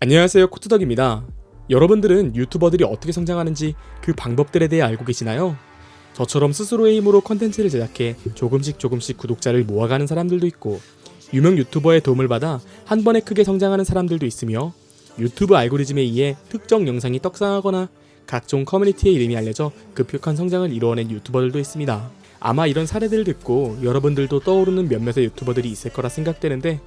안녕하세요, 코트덕입니다. 여러분들은 유튜버들이 어떻게 성장하는지 그 방법들에 대해 알고 계시나요? 저처럼 스스로의 힘으로 컨텐츠를 제작해 조금씩 구독자를 모아가는 사람들도 있고, 유명 유튜버의 도움을 받아 한 번에 크게 성장하는 사람들도 있으며, 유튜브 알고리즘에 의해 특정 영상이 떡상하거나 각종 커뮤니티의 이름이 알려져 급격한 성장을 이루어낸 유튜버들도 있습니다. 아마 이런 사례들을 듣고 여러분들도 떠오르는 몇몇의 유튜버들이 있을 거라 생각되는데,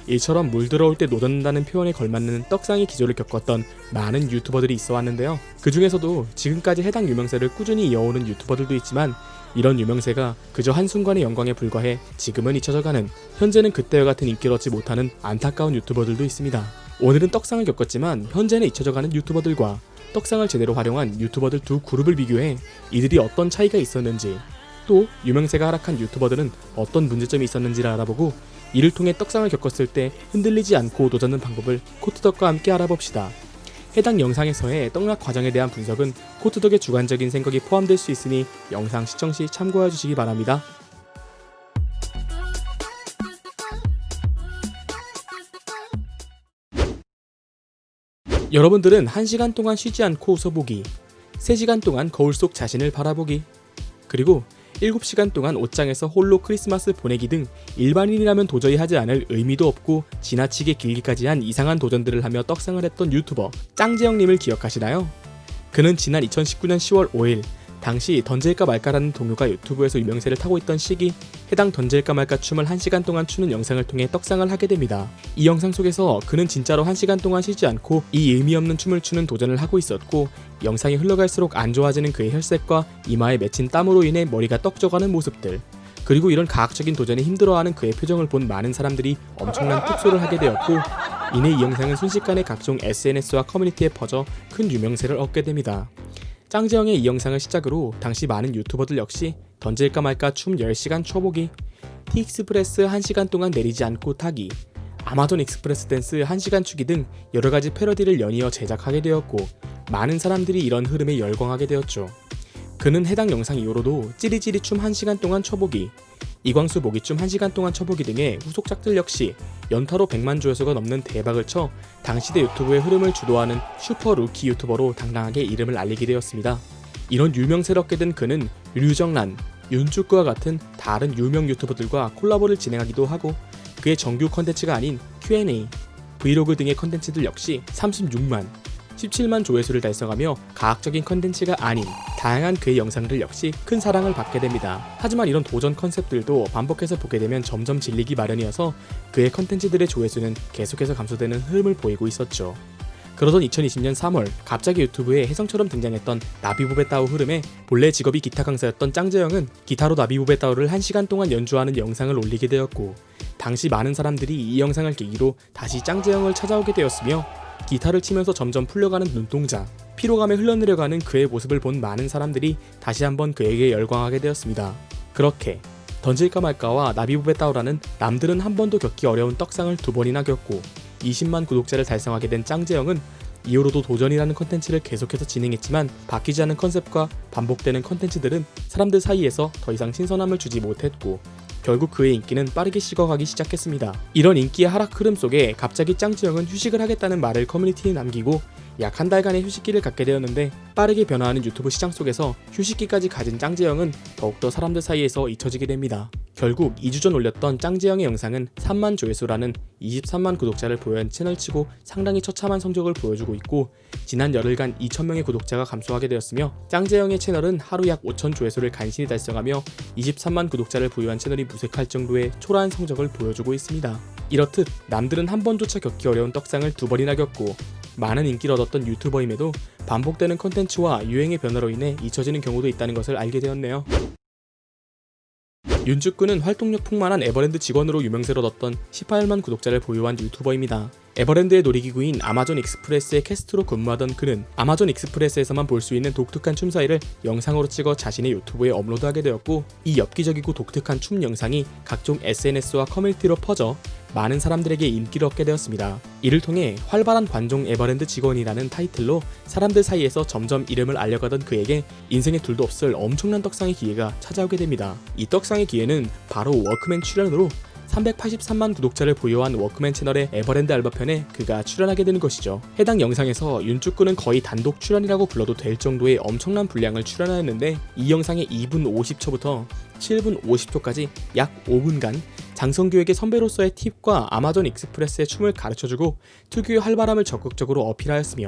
이처럼 물 들어올 때 노젓는다는 표현에 걸맞는 떡상의 기조를 겪었던 많은 유튜버들이 있어 왔는데요. 그 중에서도 지금까지 해당 유명세를 꾸준히 이어오는 유튜버들도 있지만, 이런 유명세가 그저 한순간의 영광에 불과해 지금은 잊혀져가는, 현재는 그때와 같은 인기를 얻지 못하는 안타까운 유튜버들도 있습니다. 오늘은 떡상을 겪었지만 현재는 잊혀져가는 유튜버들과 떡상을 제대로 활용한 유튜버들 두 그룹을 비교해 이들이 어떤 차이가 있었는지, 또 유명세가 하락한 유튜버들은 어떤 문제점이 있었는지를 알아보고, 이를 통해 떡상을 겪었을 때 흔들리지 않고 노젓는 방법을 코트덕과 함께 알아봅시다. 해당 영상에서의 떡락 과정에 대한 분석은 코트덕의 주관적인 생각이 포함될 수 있으니 영상 시청 시 참고해 주시기 바랍니다. 여러분들은 1시간 동안 쉬지 않고 웃어보기, 3시간 동안 거울 속 자신을 바라보기, 그리고 7시간 동안 옷장에서 홀로 크리스마스 보내기 등 일반인이라면 도저히 하지 않을 의미도 없고 지나치게 길기까지 한 이상한 도전들을 하며 떡상을 했던 유튜버 짱재영님을 기억하시나요? 그는 지난 2019년 10월 5일 당시 던질까 말까라는 동요가 유튜브에서 유명세를 타고 있던 시기, 해당 던질까 말까 춤을 1시간 동안 추는 영상을 통해 떡상을 하게 됩니다. 이 영상 속에서 그는 진짜로 1시간 동안 쉬지 않고 이 의미 없는 춤을 추는 도전을 하고 있었고, 영상이 흘러갈수록 안 좋아지는 그의 혈색과 이마에 맺힌 땀으로 인해 머리가 떡져가는 모습들, 그리고 이런 가학적인 도전에 힘들어하는 그의 표정을 본 많은 사람들이 엄청난 뚝소를 하게 되었고, 이내 이 영상은 순식간에 각종 SNS와 커뮤니티에 퍼져 큰 유명세를 얻게 됩니다. 짱재영의 이 영상을 시작으로 당시 많은 유튜버들 역시 던질까 말까 춤 10시간 춰보기, 티익스프레스 1시간 동안 내리지 않고 타기, 아마존 익스프레스 댄스 1시간 추기 등 여러가지 패러디를 연이어 제작하게 되었고, 많은 사람들이 이런 흐름에 열광하게 되었죠. 그는 해당 영상 이후로도 찌리찌리 춤 1시간 동안 춰보기, 이광수 모기춤 1시간 동안 춰보기 등의 후속작들 역시 연타로 100만 조회수가 넘는 대박을 쳐 당시대 유튜브의 흐름을 주도하는 슈퍼 루키 유튜버로 당당하게 이름을 알리게 되었습니다. 이런 유명세를 얻게 된 그는 류정란, 윤쭈꾸와 같은 다른 유명 유튜버들과 콜라보를 진행하기도 하고, 그의 정규 컨텐츠가 아닌 Q&A, 브이로그 등의 컨텐츠들 역시 36만, 17만 조회수를 달성하며 가학적인 컨텐츠가 아닌 다양한 그의 영상들 역시 큰 사랑을 받게 됩니다. 하지만 이런 도전 컨셉들도 반복해서 보게 되면 점점 질리기 마련이어서 그의 컨텐츠들의 조회수는 계속해서 감소되는 흐름을 보이고 있었죠. 그러던 2020년 3월 갑자기 유튜브에 혜성처럼 등장했던 나비보베따오 흐름에 본래 직업이 기타 강사였던 짱재영은 기타로 나비보베따오를 1시간 동안 연주하는 영상을 올리게 되었고, 당시 많은 사람들이 이 영상을 계기로 다시 짱재영을 찾아오게 되었으며, 기타를 치면서 점점 풀려가는 눈동자, 피로감에 흘러내려가는 그의 모습을 본 많은 사람들이 다시 한번 그에게 열광하게 되었습니다. 그렇게 던질까 말까와 나비보베따오라는 남들은 한 번도 겪기 어려운 떡상을 2번이나 겪고 20만 구독자를 달성하게 된 짱재영은 이후로도 도전이라는 컨텐츠를 계속해서 진행했지만, 바뀌지 않은 컨셉과 반복되는 컨텐츠들은 사람들 사이에서 더 이상 신선함을 주지 못했고, 결국 그의 인기는 빠르게 식어가기 시작했습니다. 이런 인기의 하락 흐름 속에 갑자기 짱재영은 휴식을 하겠다는 말을 커뮤니티에 남기고 약 1달간의 휴식기를 갖게 되었는데, 빠르게 변화하는 유튜브 시장 속에서 휴식기까지 가진 짱재영은 더욱더 사람들 사이에서 잊혀지게 됩니다. 결국 2주 전 올렸던 짱재영의 영상은 3만 조회수라는 23만 구독자를 보유한 채널치고 상당히 처참한 성적을 보여주고 있고, 지난 열흘간 2,000명의 구독자가 감소하게 되었으며, 짱재영의 채널은 하루 약 5천 조회수를 간신히 달성하며 23만 구독자를 보유한 채널이 무색할 정도의 초라한 성적을 보여주고 있습니다. 이렇듯 남들은 한 번조차 겪기 어려운 떡상을 2번이나 겪고 많은 인기를 얻었던 유튜버임에도 반복되는 컨텐츠와 유행의 변화로 인해 잊혀지는 경우도 있다는 것을 알게 되었네요. 윤쭈꾸는 활동력 풍만한 에버랜드 직원으로 유명세를 얻었던 18만 구독자를 보유한 유튜버입니다. 에버랜드의 놀이기구인 아마존 익스프레스의 캐스트로 근무하던 그는 아마존 익스프레스에서만 볼 수 있는 독특한 춤 사이를 영상으로 찍어 자신의 유튜브에 업로드하게 되었고, 이 엽기적이고 독특한 춤 영상이 각종 SNS와 커뮤니티로 퍼져 많은 사람들에게 인기를 얻게 되었습니다. 이를 통해 활발한 관종 에버랜드 직원이라는 타이틀로 사람들 사이에서 점점 이름을 알려가던 그에게 인생에 둘도 없을 엄청난 떡상의 기회가 찾아오게 됩니다. 이 떡상의 기회는 바로 워크맨 출연으로 383만 구독자를 보유한 워크맨 채널의 에버랜드 알바편에 그가 출연하게 되는 것이죠. 해당 영상에서 윤주꾸는 거의 단독 출연이라고 불러도 될 정도의 엄청난 분량을 출연하였는데, 이 영상의 2분 50초부터 7분 50초까지 약 5분간 장성규에게 선배로서의 팁과 아마존 익스프레스의 춤을 가르쳐주고 특유의 활발함을 적극적으로 어필하였으며,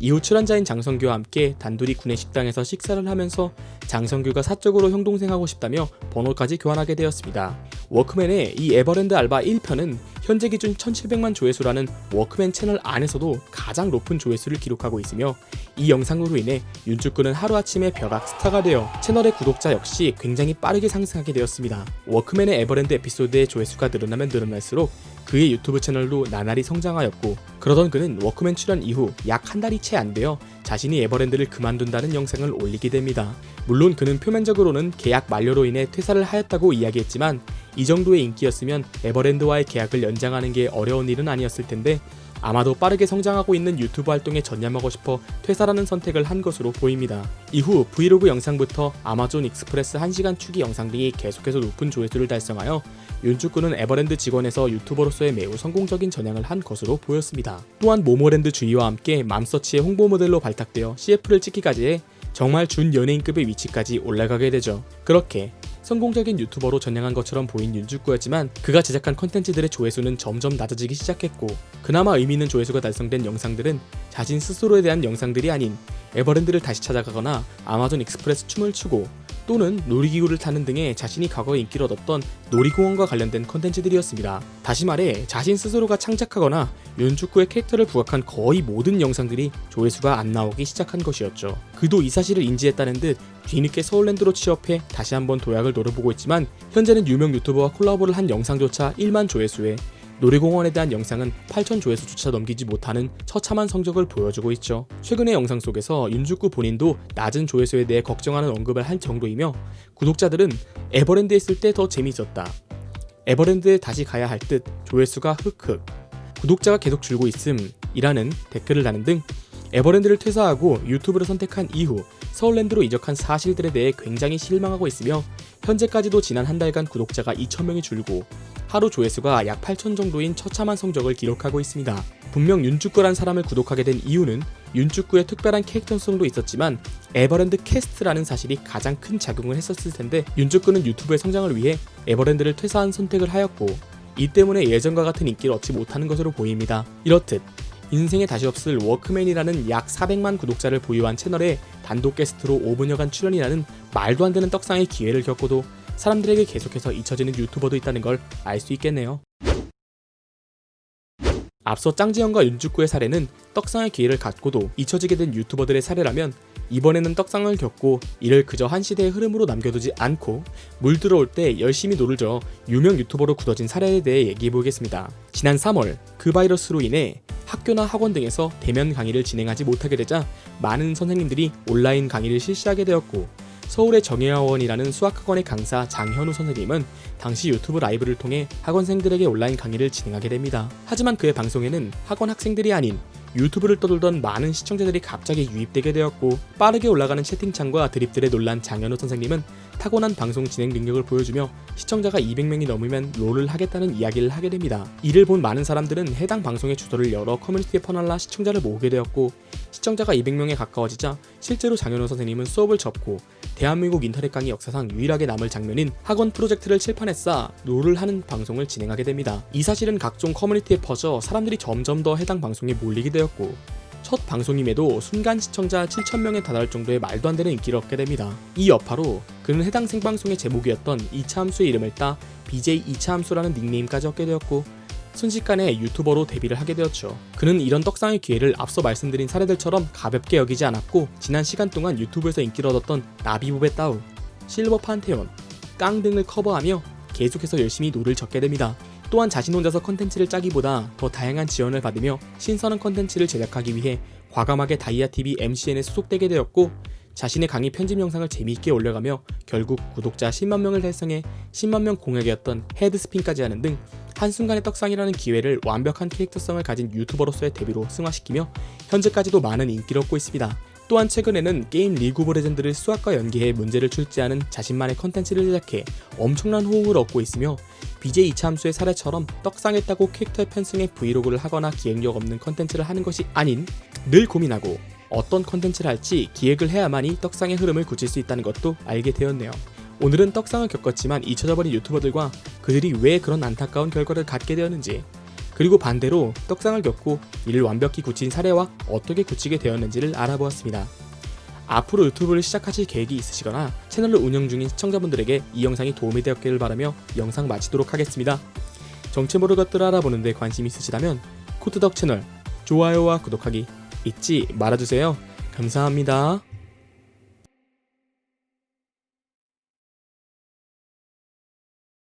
이후 출연자인 장성규와 함께 단둘이 구내 식당에서 식사를 하면서 장성규가 사적으로 형 동생하고 싶다며 번호까지 교환하게 되었습니다. 워크맨의 이 에버랜드 알바 1편은 현재 기준 1700만 조회수라는 워크맨 채널 안에서도 가장 높은 조회수를 기록하고 있으며, 이 영상으로 인해 윤주꾸는 하루아침에 벼락 스타가 되어 채널의 구독자 역시 굉장히 빠르게 상승하게 되었습니다. 워크맨의 에버랜드 에피소드의 조회수가 늘어나면 늘어날수록 그의 유튜브 채널도 나날이 성장하였고, 그러던 그는 워크맨 출연 이후 약 한 달이 채 안 되어 자신이 에버랜드를 그만둔다는 영상을 올리게 됩니다. 물론 그는 표면적으로는 계약 만료로 인해 퇴사를 하였다고 이야기했지만, 이 정도의 인기였으면 에버랜드와의 계약을 연장하는 게 어려운 일은 아니었을 텐데, 아마도 빠르게 성장하고 있는 유튜브 활동에 전념하고 싶어 퇴사라는 선택을 한 것으로 보입니다. 이후 브이로그 영상부터 아마존 익스프레스 1시간 추기 영상 등이 계속해서 높은 조회수를 달성하여 윤주꾸는 에버랜드 직원에서 유튜버로서의 매우 성공적인 전향을 한 것으로 보였습니다. 또한 모모랜드 주의와 함께 맘서치의 홍보 모델로 발탁되어 CF를 찍기까지 해 정말 준 연예인급의 위치까지 올라가게 되죠. 그렇게 성공적인 유튜버로 전향한 것처럼 보인 윤주꾸였지만, 그가 제작한 컨텐츠들의 조회수는 점점 낮아지기 시작했고, 그나마 의미있는 조회수가 달성된 영상들은 자신 스스로에 대한 영상들이 아닌 에버랜드를 다시 찾아가거나 아마존 익스프레스 춤을 추고 또는 놀이기구를 타는 등의 자신이 과거에 인기를 얻었던 놀이공원과 관련된 컨텐츠들이었습니다. 다시 말해 자신 스스로가 창작하거나 윤주꾸의 캐릭터를 부각한 거의 모든 영상들이 조회수가 안 나오기 시작한 것이었죠. 그도 이 사실을 인지했다는 듯 뒤늦게 서울랜드로 취업해 다시 한번 도약을 노려보고 있지만, 현재는 유명 유튜버와 콜라보를 한 영상조차 1만 조회수에 놀이공원에 대한 영상은 8천 조회수조차 넘기지 못하는 처참한 성적을 보여주고 있죠. 최근의 영상 속에서 윤주꾸 본인도 낮은 조회수에 대해 걱정하는 언급을 할 정도이며, 구독자들은 에버랜드에 있을 때 더 재미있었다, 에버랜드에 다시 가야 할 듯, 조회수가 흑흑, 구독자가 계속 줄고 있음 이라는 댓글을 다는 등 에버랜드를 퇴사하고 유튜브를 선택한 이후 서울랜드로 이적한 사실들에 대해 굉장히 실망하고 있으며, 현재까지도 지난 한 달간 구독자가 2,000명이 줄고 하루 조회수가 약 8천 정도인 처참한 성적을 기록하고 있습니다. 분명 윤주꾸란 사람을 구독하게 된 이유는 윤주꾸의 특별한 캐릭터성도 있었지만 에버랜드 캐스트라는 사실이 가장 큰 작용을 했었을 텐데, 윤주꾸는 유튜브의 성장을 위해 에버랜드를 퇴사한 선택을 하였고, 이 때문에 예전과 같은 인기를 얻지 못하는 것으로 보입니다. 이렇듯 인생에 다시 없을 워크맨이라는 약 400만 구독자를 보유한 채널에 단독 게스트로 5분여간 출연이라는 말도 안 되는 떡상의 기회를 겪고도 사람들에게 계속해서 잊혀지는 유튜버도 있다는 걸 알 수 있겠네요. 앞서 짱지현과 윤주꾸의 사례는 떡상의 기회를 갖고도 잊혀지게 된 유튜버들의 사례라면, 이번에는 떡상을 겪고 이를 그저 한 시대의 흐름으로 남겨두지 않고 물 들어올 때 열심히 노를 저어 유명 유튜버로 굳어진 사례에 대해 얘기해보겠습니다. 지난 3월 그 바이러스로 인해 학교나 학원 등에서 대면 강의를 진행하지 못하게 되자 많은 선생님들이 온라인 강의를 실시하게 되었고, 서울의 정예학원이라는 수학학원의 강사 장현우 선생님은 당시 유튜브 라이브를 통해 학원생들에게 온라인 강의를 진행하게 됩니다. 하지만 그의 방송에는 학원 학생들이 아닌 유튜브를 떠돌던 많은 시청자들이 갑자기 유입되게 되었고, 빠르게 올라가는 채팅창과 드립들에 놀란 장현우 선생님은 타고난 방송 진행 능력을 보여주며 시청자가 200명이 넘으면 롤을 하겠다는 이야기를 하게 됩니다. 이를 본 많은 사람들은 해당 방송의 주소를 열어 커뮤니티에 퍼날라 시청자를 모으게 되었고, 시청자가 200명에 가까워지자 실제로 장현우 선생님은 수업을 접고 대한민국 인터넷 강의 역사상 유일하게 남을 장면인 학원 프로젝트를 칠판에 쌓아 롤을 하는 방송을 진행하게 됩니다. 이 사실은 각종 커뮤니티에 퍼져 사람들이 점점 더 해당 방송에 몰리게 되었고, 첫 방송임에도 순간 시청자 7,000명에 달할 정도의 말도 안 되는 인기를 얻게 됩니다. 이 여파로 그는 해당 생방송의 제목이었던 2차 함수의 이름을 따 BJ 2차 함수라는 닉네임까지 얻게 되었고, 순식간에 유튜버로 데뷔를 하게 되었죠. 그는 이런 떡상의 기회를 앞서 말씀드린 사례들처럼 가볍게 여기지 않았고, 지난 시간 동안 유튜브에서 인기를 얻었던 나비보베 따우, 실버 판테온, 깡 등을 커버하며 계속해서 열심히 노를 젓게 됩니다. 또한 자신 혼자서 컨텐츠를 짜기보다 더 다양한 지원을 받으며 신선한 컨텐츠를 제작하기 위해 과감하게 다이아TV MCN에 소속되게 되었고, 자신의 강의 편집 영상을 재미있게 올려가며 결국 구독자 10만 명을 달성해 10만 명 공약이었던 헤드스핀까지 하는 등 한순간의 떡상이라는 기회를 완벽한 캐릭터성을 가진 유튜버로서의 데뷔로 승화시키며 현재까지도 많은 인기를 얻고 있습니다. 또한 최근에는 게임 리그 오브 레전드를 수학과 연계해 문제를 출제하는 자신만의 컨텐츠를 제작해 엄청난 호응을 얻고 있으며 BJ 이차함수의 사례처럼 떡상했다고 캐릭터의 편승에 브이로그를 하거나 기획력 없는 컨텐츠를 하는 것이 아닌 늘 고민하고 어떤 컨텐츠를 할지 기획을 해야만이 떡상의 흐름을 굳힐 수 있다는 것도 알게 되었네요. 오늘은 떡상을 겪었지만 잊혀져버린 유튜버들과 그들이 왜 그런 안타까운 결과를 갖게 되었는지, 그리고 반대로 떡상을 겪고 이를 완벽히 굳힌 사례와 어떻게 굳히게 되었는지를 알아보았습니다. 앞으로 유튜브를 시작하실 계획이 있으시거나 채널을 운영 중인 시청자분들에게 이 영상이 도움이 되었기를 바라며 영상 마치도록 하겠습니다. 정체 모를 것들을 알아보는 데 관심 있으시다면 코트덕 채널 좋아요와 구독하기 잊지 말아주세요. 감사합니다.